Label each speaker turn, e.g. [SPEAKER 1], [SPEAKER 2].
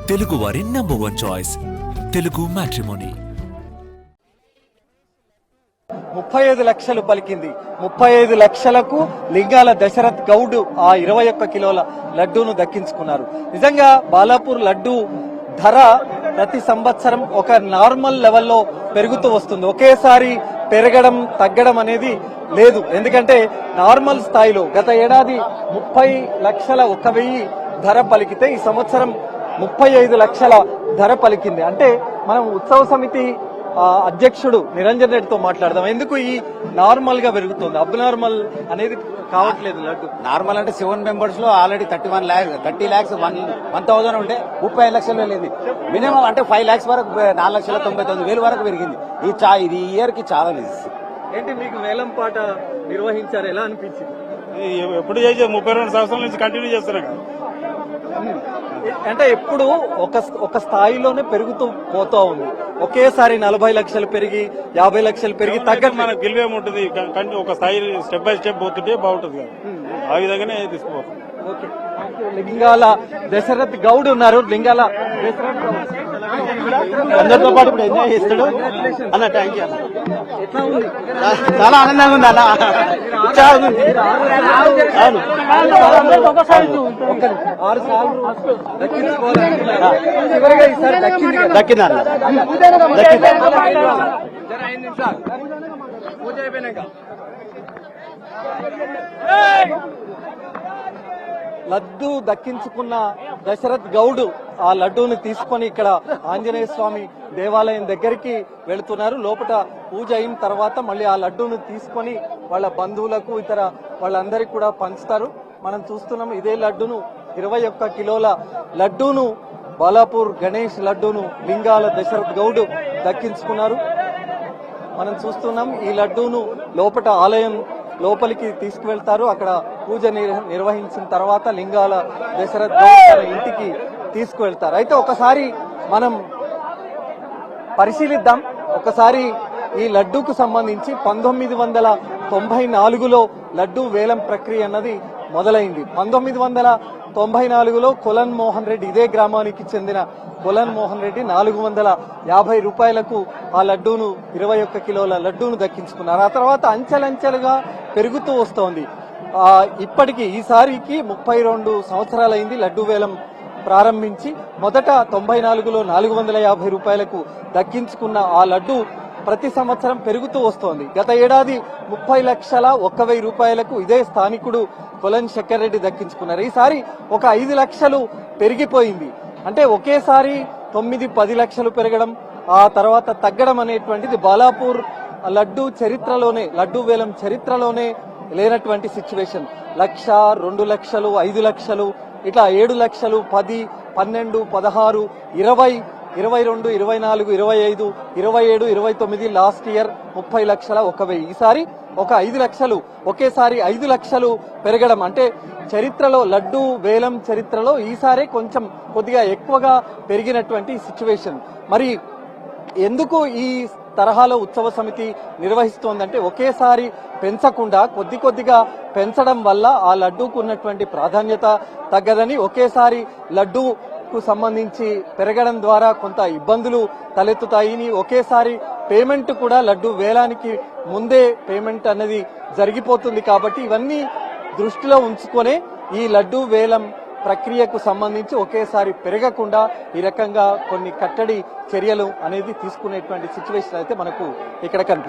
[SPEAKER 1] తెలుగు వారి number 1 choice Telugu matrimony.
[SPEAKER 2] 35 లక్షలు పలికింది. 35 లక్షలకు లింగాల దశరథ్ గౌడ్ ఆ 21 కిలోల లడ్డూను దక్కించుకున్నారు. నిజంగా బాలాపూర్ లడ్డూ ధర ప్రతి సంవత్సరం ఒక నార్మల్ లెవెల్లో పెరుగుతూ వస్తుంది. ఒకేసారి పెరగడం తగ్గడం అనేది లేదు. ఎందుకంటే నార్మల్ స్థాయిలో గత ఏడాది 30,01,000 ధర పలికితే ఈ సంవత్సరం 35 లక్షల ధర పలికింది. అంటే మనం ఉత్సవ సమితి అధ్యక్షుడు నిరంజన్ రెడ్డితో మాట్లాడదాం. ఎందుకు ఈ నార్మల్ గా పెరుగుతుంది, అబ్ నార్మల్ అనేది కావట్లేదు లడ్డు?
[SPEAKER 3] నార్మల్ అంటే 7 మెంబర్స్ లో ఆల్రెడీ 30 lakhs 1,000 ఉంటే 35 లక్షలు వెళ్ళింది. మినిమం అంటే 5 lakhs వరకు 4,99,000 వరకు పెరిగింది. ఇది ఈ ఇయర్ కి చాలా లేదు.
[SPEAKER 2] ఏంటి మీకు వేలం పాట నిర్వహించారు, ఎలా అనిపించింది?
[SPEAKER 4] ఎప్పుడు చేసే 32 సంవత్సరాల నుంచి కంటిన్యూ చేస్తున్నా.
[SPEAKER 2] అంటే ఎప్పుడు ఒక స్థాయిలోనే పెరుగుతూ పోతా ఉంది. ఒకేసారి 40 లక్షలు పెరిగి 50 లక్షలు పెరిగి తగ్గదు.
[SPEAKER 4] మనకు గెలివేముంటుంది, ఒక స్థాయి స్టెప్ బై స్టెప్ పోతుంటే బాగుంటుంది కదా, ఆ విధంగానే తీసుకుపోతుంది.
[SPEAKER 2] ఓకే, లింగాల దశరథ్ గౌడ్ ఉన్నారు. లింగాల దశరథ్ గౌడ్
[SPEAKER 3] అందరితో పాటు ఇప్పుడు ఎంజాయ్ చేస్తాడు అన్న. Thank you.
[SPEAKER 2] ఎట్లా ఉంది?
[SPEAKER 3] చాలా ఆనందంగా ఉంది అన్న.
[SPEAKER 2] అవును, 6 సార్లు చివరిగా ఈసారి
[SPEAKER 3] దక్కిందన్న.
[SPEAKER 2] లడ్డు దక్కించుకున్న దశరథ్ గౌడ్ ఆ లడ్డూని తీసుకొని ఇక్కడ ఆంజనేయ స్వామి దేవాలయం దగ్గరికి వెళుతున్నారు. లోపల పూజ అయిన తర్వాత మళ్ళీ ఆ లడ్డూను తీసుకొని వాళ్ళ బంధువులకు ఇతర వాళ్ళందరికీ కూడా పంచుతారు. మనం చూస్తున్నాం ఇదే లడ్డూను 21 కిలోల లడ్డూను బాలాపూర్ గణేష్ లడ్డూను లింగాల దశరథ్ గౌడ్ దక్కించుకున్నారు. మనం చూస్తున్నాం ఈ లడ్డూను లోపల ఆలయం లోపలికి తీసుకువెళ్తారు. అక్కడ పూజ నిర్వహించిన తర్వాత లింగాల దశరథ్ గౌడ్ తన ఇంటికి తీసుకువెళ్తారు. అయితే ఒకసారి మనం పరిశీలిద్దాం. ఒకసారి ఈ లడ్డూకు సంబంధించి 1994లో లడ్డూ వేలం ప్రక్రియ అన్నది మొదలైంది. 1994లో కొలన్ మోహన్ రెడ్డి, ఇదే గ్రామానికి చెందిన కొలన్ మోహన్ రెడ్డి 450 రూపాయలకు ఆ లడ్డూను 21 కిలోల లడ్డూను దక్కించుకున్నారు. ఆ తర్వాత అంచెలంచెలుగా పెరుగుతూ వస్తోంది. ఇప్పటికీ ఈసారికి 32 సంవత్సరాలైంది లడ్డూ వేలం ప్రారంభించి. మొదట 94లో 450 రూపాయలకు దక్కించుకున్న ఆ లడ్డూ ప్రతి సంవత్సరం పెరుగుతూ వస్తోంది. గత ఏడాది 30,01,000 రూపాయలకు ఇదే స్థానికుడు కొలన్ శక్కర్ రెడ్డి దక్కించుకున్నారు. ఈసారి ఒక 5 లక్షలు పెరిగిపోయింది. అంటే ఒకేసారి 9-10 లక్షలు పెరగడం, ఆ తర్వాత తగ్గడం అనేటువంటిది బాలాపూర్ లడ్డూ చరిత్రలోనే, లడ్డూ వేలం చరిత్రలోనే లేనటువంటి సిచ్యువేషన్. 1,00,000, 2 లక్షలు, 5 లక్షలు, ఇట్లా 7 లక్షలు, 10, 12, 16, 20, 22, 24, 25, 27, 29, లాస్ట్ ఇయర్ 30,01,000. ఈసారి ఒక 5 లక్షలు, ఒకేసారి 5 లక్షలు పెరగడం అంటే చరిత్రలో, లడ్డూ వేలం చరిత్రలో ఈసారి కొద్దిగా ఎక్కువగా పెరిగినటువంటి సిచ్యువేషన్. మరి ఎందుకు ఈ తరహాలో ఉత్సవ సమితి నిర్వహిస్తోందంటే ఒకేసారి పెంచకుండా కొద్దిగా పెంచడం వల్ల ఆ లడ్డూకు ఉన్నటువంటి ప్రాధాన్యత తగ్గదని, ఒకేసారి లడ్డూకు సంబంధించి పెరగడం ద్వారా కొంత ఇబ్బందులు తలెత్తుతాయని, ఒకేసారి పేమెంట్ కూడా లడ్డూ వేలానికి ముందే పేమెంట్ అనేది జరిగిపోతుంది. కాబట్టి ఇవన్నీ దృష్టిలో ఉంచుకొనే ఈ లడ్డూ వేలం ప్రక్రియకు సంబంధించి ఒకేసారి పెరగకుండా ఈ రకంగా కొన్ని కట్టడి చర్యలు అనేది తీసుకునేటువంటి సిచ్యువేషన్ అయితే మనకు ఇక్కడ కనిపిస్తుంది.